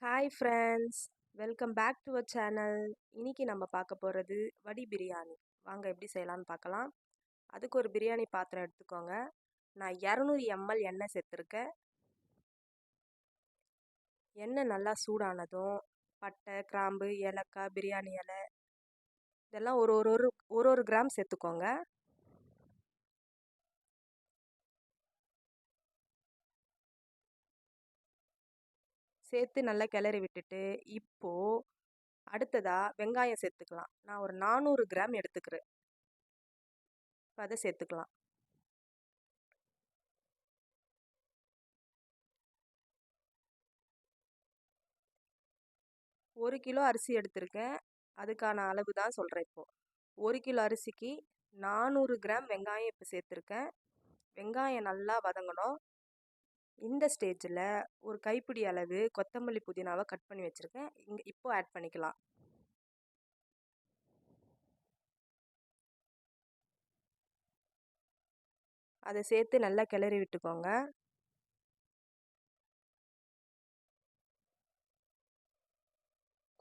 Hi friends, welcome back to our channel. இன்னைக்கு நம்ம பார்க்க போகிறது வடி பிரியாணி. வாங்க எப்படி செய்யலாம்னு பார்க்கலாம். அதுக்கு ஒரு பிரியாணி பாத்திரம் எடுத்துக்கோங்க. நான் 200 ml எண்ணெய் சேர்த்துருக்கேன். எண்ணெய் நல்லா சூடானதும் பட்டை, கிராம்பு, ஏலக்காய், பிரியாணி இலை இதெல்லாம் ஒரு ஒரு ஒரு ஒரு ஒரு கிராம் சேர்த்துக்கோங்க. சேர்த்து நல்லா கிளறி விட்டுட்டு இப்போது அடுத்ததாக வெங்காயம் சேர்த்துக்கலாம். நான் ஒரு 400 கிராம் எடுத்துக்கிறேன். இப்போ அதை சேர்த்துக்கலாம். 1 கிலோ அரிசி எடுத்திருக்கேன். அதுக்கான அளவு தான் சொல்கிறேன் இப்போது. 1 கிலோ அரிசிக்கு 400 கிராம் வெங்காயம் இப்போ சேர்த்துருக்கேன். வெங்காயம் நல்லா வதங்கணும். இந்த ஸ்டேஜில் ஒரு கைப்பிடி அளவு கொத்தமல்லி புதினாவை கட் பண்ணி வச்சுருக்கேன். இப்போ ஆட் பண்ணிக்கலாம். அதை சேர்த்து நல்லா கிளறி விட்டுக்கோங்க.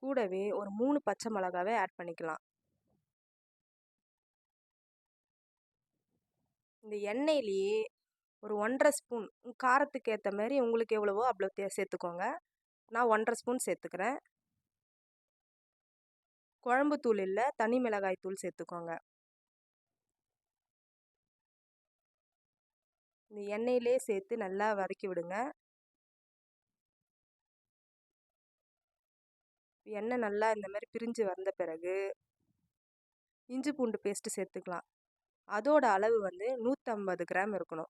கூடவே ஒரு 3 பச்சை மிளகாவை ஆட் பண்ணிக்கலாம். இந்த எண்ணெயிலேயே ஒரு 1.5 ஸ்பூன் காரத்துக்கு ஏற்ற மாதிரி உங்களுக்கு எவ்வளவோ அவ்வளோ சேர்த்துக்கோங்க. நான் 1.5 ஸ்பூன் சேர்த்துக்கிறேன். குழம்பு தூள் இல்லை, தனி மிளகாய் தூள் சேர்த்துக்கோங்க. இந்த எண்ணெயிலே சேர்த்து நல்லா வதக்கி விடுங்க. எண்ணெய் நல்லா இந்த மாதிரி பிரிஞ்சு வந்த பிறகு இஞ்சி பூண்டு பேஸ்ட்டு சேர்த்துக்கலாம். அதோட அளவு 150 கிராம் இருக்கணும்.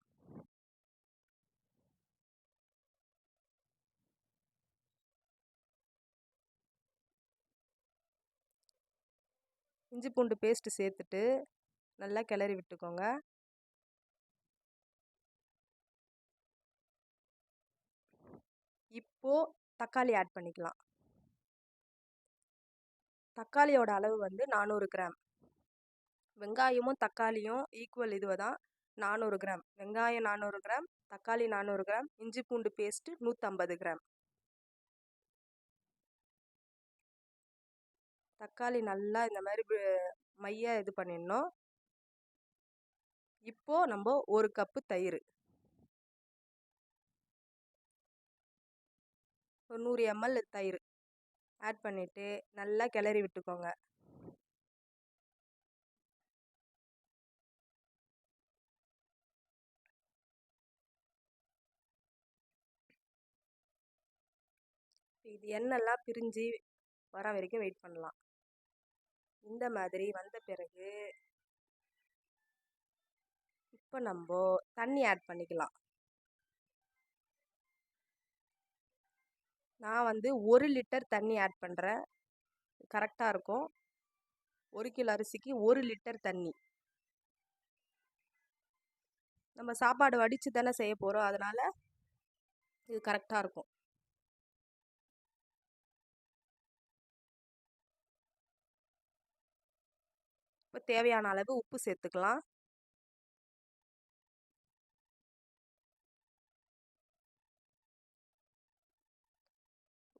இஞ்சி பூண்டு பேஸ்ட்டு சேர்த்துட்டு நல்லா கிளறி விட்டுக்கோங்க. இப்போது தக்காளி ஆட் பண்ணிக்கலாம். தக்காளியோட அளவு 400 கிராம். வெங்காயமும் தக்காளியும் ஈக்குவல் இதுவை தான். 400 கிராம் வெங்காயம், 400 கிராம் தக்காளி, 400 கிராம் இஞ்சி பூண்டு பேஸ்ட்டு 150 கிராம். தக்காளி நல்லா இந்த மாதிரி மைய இது பண்ணிடணும். இப்போது நம்ம 1 கப்பு தயிர், ஒரு 100 ml தயிர் ஆட் பண்ணிவிட்டு நல்லா கிளறி விட்டுக்கோங்க. இது எண்ணெய்லாம் பிரிஞ்சு வர வரைக்கும் வெயிட் பண்ணலாம். இந்த மாதிரி வந்த பிறகு இப்போ நம்ம தண்ணி ஆட் பண்ணிக்கலாம். நான் 1 லிட்டர் தண்ணி ஆட் பண்ணுறேன். கரெக்டாக இருக்கும். 1 கிலோ அரிசிக்கு 1 லிட்டர் தண்ணி. நம்ம சாப்பாடு வடித்து தானே செய்ய போகிறோம், அதனால் இது கரெக்டாக இருக்கும். இப்போ தேவையான அளவு உப்பு சேர்த்துக்கலாம்.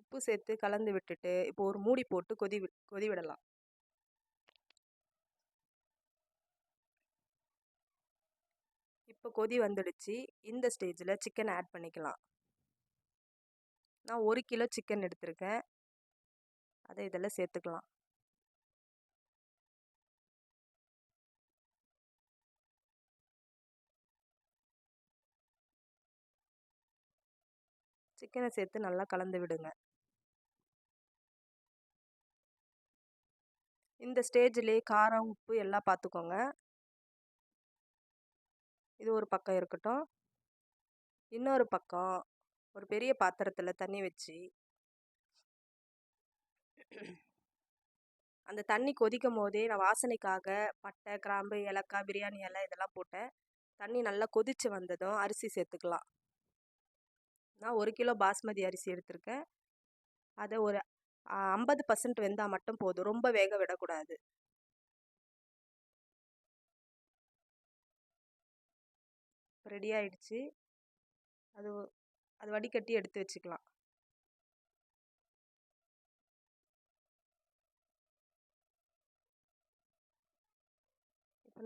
உப்பு சேர்த்து கலந்து விட்டுட்டு இப்போ ஒரு மூடி போட்டு கொதி விடலாம். இப்போ கொதி வந்துடுச்சு. இந்த ஸ்டேஜில் சிக்கன் ஆட் பண்ணிக்கலாம். நான் 1 கிலோ சிக்கன் எடுத்திருக்கேன். அதை இதில் சேர்த்துக்கலாம். சிக்கனை சேர்த்து நல்லா கலந்து விடுங்க. இந்த ஸ்டேஜ்லேயே காரம், உப்பு எல்லாம் பார்த்துக்கோங்க. இது ஒரு பக்கம் இருக்கட்டும். இன்னொரு பக்கம் ஒரு பெரிய பாத்திரத்தில் தண்ணி வச்சு அந்த தண்ணி கொதிக்கும் போதே நான் வாசனைக்காக பட்டை, கிராம்பு, ஏலக்காய், பிரியாணி இலை இதெல்லாம் போட்டேன். தண்ணி நல்லா கொதித்து வந்ததும் அரிசி சேர்த்துக்கலாம். நான் 1 கிலோ பாஸ்மதி அரிசி எடுத்திருக்கேன். அதை ஒரு 50% வெந்தால் மட்டும் போதும், ரொம்ப வேக விடக்கூடாது. ரெடி ஆயிடுச்சு. அது அது வடிகட்டி எடுத்து வச்சுக்கலாம்.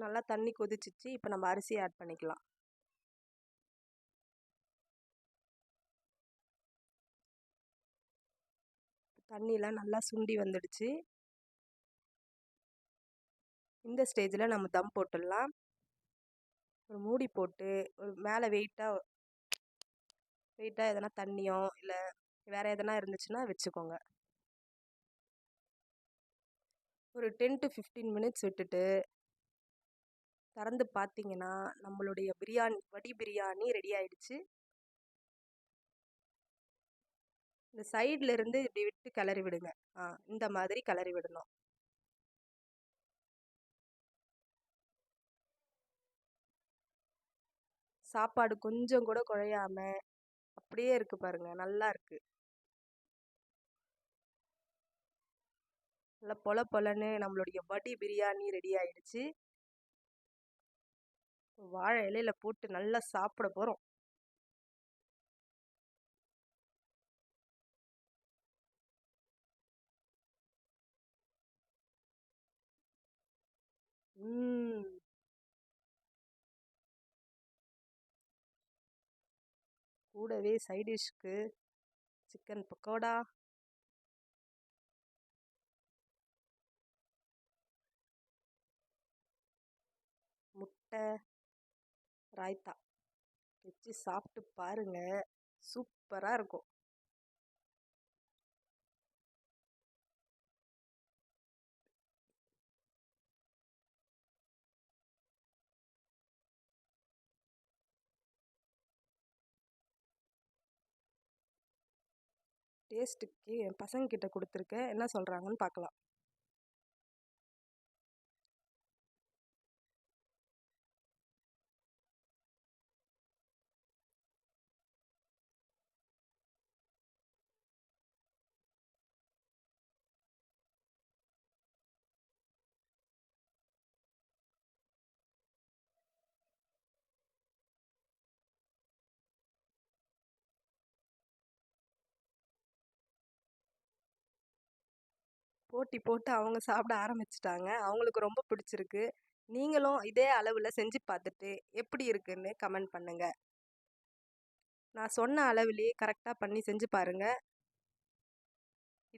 நல்லா தண்ணி கொதிச்சிச்சு. இப்போ நம்ம அரிசியை ஆட் பண்ணிக்கலாம். தண்ணியெலாம் நல்லா சுண்டி வந்துடுச்சு. இந்த ஸ்டேஜில் நம்ம தம் போட்டுடலாம். ஒரு மூடி போட்டு ஒரு மேலே வெயிட்டாக எதனா தண்ணியோ இல்லை வேறு எதனா இருந்துச்சுன்னா வச்சுக்கோங்க. ஒரு 10 to 15 மினிட்ஸ் விட்டுட்டு திறந்து பார்த்தீங்கன்னா நம்மளுடைய வடி பிரியாணி ரெடி ஆயிடுச்சு. இந்த சைடில் இருந்து இப்படி விட்டு கிளறி விடுங்க. இந்த மாதிரி கிளறி விடணும். சாப்பாடு கொஞ்சம் கூட குழையாம அப்படியே இருக்கு பாருங்க, நல்லா இருக்கு. நல்லா பொல பொலன்னு நம்மளுடைய வடி பிரியாணி ரெடி ஆயிடுச்சு. வாழை இலையில போட்டு நல்லா சாப்பிட போறோம். கூடவே சைடிஷ்க்கு சிக்கன் பக்கோடா, முட்டை, ராய்த்தா வச்சு சாப்பிட்டு பாருங்க, சூப்பராக இருக்கும். டேஸ்ட்டுக்கு என் பசங்க கிட்ட கொடுத்துருக்கேன், என்ன சொல்கிறாங்கன்னு பார்க்கலாம். போட்டி போட்டு அவங்க சாப்பிட ஆரம்பிச்சிட்டாங்க. அவங்களுக்கு ரொம்ப பிடிச்சிருக்கு. நீங்களும் இதே அளவில் செஞ்சு பார்த்துட்டு எப்படி இருக்குன்னு கமெண்ட் பண்ணுங்க. நான் சொன்ன அளவிலேயே கரெக்டாக பண்ணி செஞ்சு பாருங்கள்.